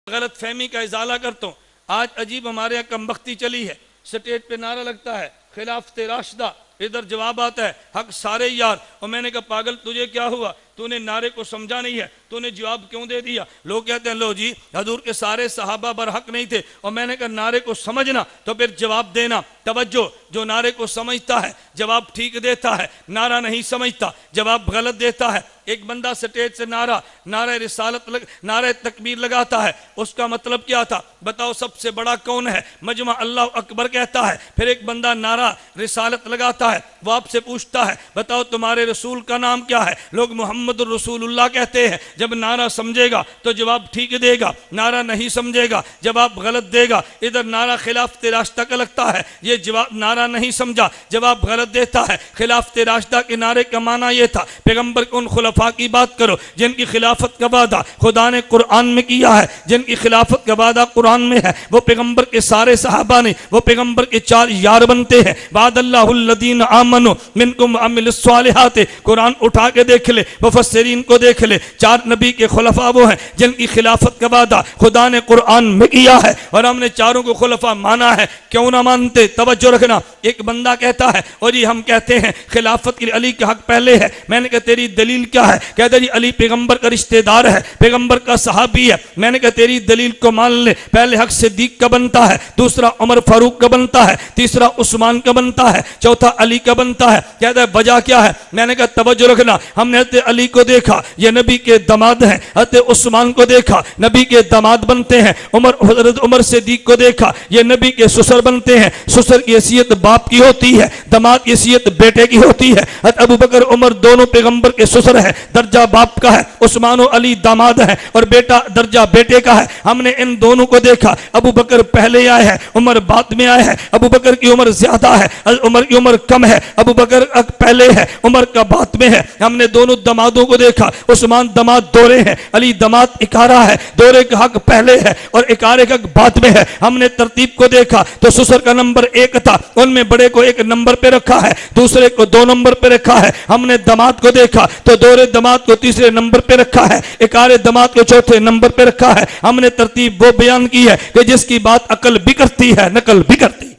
गलत फहमी का इजाला करता हूँ। आज अजीब हमारे यहाँ कमबख्ती चली है, स्टेज पे नारा लगता है खिलाफत राशिदा, इधर जवाब आता है हक सारे यार। और मैंने कहा पागल तुझे क्या हुआ, तूने नारे को समझा नहीं है, तूने जवाब क्यों दे दिया। लोग कहते हैं लो जी हजूर के सारे सहाबा बरहक नहीं थे। और मैंने कहा नारे को समझना तो फिर जवाब देना। तवज्जो, जो नारे को समझता है जवाब ठीक देता है, नारा नहीं समझता जवाब गलत देता है। एक बंदा स्टेज से नारा रिसालत नारा तकबीर लगाता है, उसका मतलब क्या था बताओ, सबसे बड़ा कौन है, मजमा अल्लाह अकबर कहता है। फिर एक बंदा नारा रिसालत लगाता है, वो आपसे पूछता है बताओ तुम्हारे रसूल का नाम क्या है, लोग मोहम्मद रसूलुल्लाह कहते हैं। जब नारा समझेगा तो जवाब ठीक देगा, नारा नहीं समझेगा जवाब गलत देगा। इधर नारा खिलाफत राशिदा का लगता है, ये जवाब नारा नहीं समझा जवाब गलत देता है। खिलाफत राशिदा के नारे का माना यह था पैगंबर के उन खुलफा की बात करो जिनकी खिलाफत का वादा खुदा ने कुरान में किया है, जिनकी खिलाफत का वादा कुरान में है। वो पैगंबर के सारे सहाबा नहीं, वो पैगंबर के 4 यार बनते हैं। वादल्लाहुल्लज़ीन आमनु मिनकुम अमिलुस सालिहात, कुरान उठा के देख ले, मुफस्सिरीन को देख ले, 4 नबी के खुलफा वो हैं जिनकी खिलाफत का वादा खुदा ने कुरान में किया है और हमने चारों को खुलफा माना है। क्यों ना मानते, तवज्जो रखना। एक बंदा कहता है और ये हम कहते हैं खिलाफत के अली का हक पहले है। मैंने कहा तेरी दलील क्या है, कहता जी अली पैगंबर का रिश्तेदार है, पैगंबर का सहाबी है। मैंने कहा तेरी दलील को मान ले, पहले हक सिद्दीक का बनता है, दूसरा उमर फारूक का बनता है, तीसरा उस्मान का बनता है, चौथा अली का बनता है। कहता है वजह क्या है, मैंने कहा तवज्जो रखना। हमने हज़रत अली को देखा, ये नबी के दामाद हैं, हज़रत उस्मान को देखा, नबी के दामाद बनते हैं, हज़रत उमर सिद्दीक को देखा, ये नबी के ससुर बनते हैं। ससुर की हैसियत बाप की होती है, दामाद की हैसियत बेटे की होती है। हज़रत अबू बकर उमर दोनों पैगंबर के ससुर है, दर्जा बाप का है। उस्मान और अली दामाद है और बेटा दर्जा बेटे का है। हमने इन दोनों को देखा, अबू बकर पहले आए हैं, उमर बाद में आए हैं। अबू बकर की उम्र ज्यादा है, उमर की उम्र कम है, अबू बकर पहले है, उमर का बाद में है। हमने दोनों दमादों को देखा, उस्मान दमाद दोरे हैं, अली दमाद इकारा है, दोरे का हक पहले है और इकारे का हक बाद में है। हमने तरतीब को देखा तो ससुर का नंबर 1 था, उनमें बड़े को 1 नंबर पे रखा है, दूसरे को 2 नंबर पे रखा है। हमने दमाद को देखा तो दोरे दमाद को तीसरे नंबर पे रखा है, इकारे दमाद को चौथे नंबर पे रखा है। हमने तरतीब वो बयान की है कि जिसकी बात अकल भी करती है नकल भी करती है।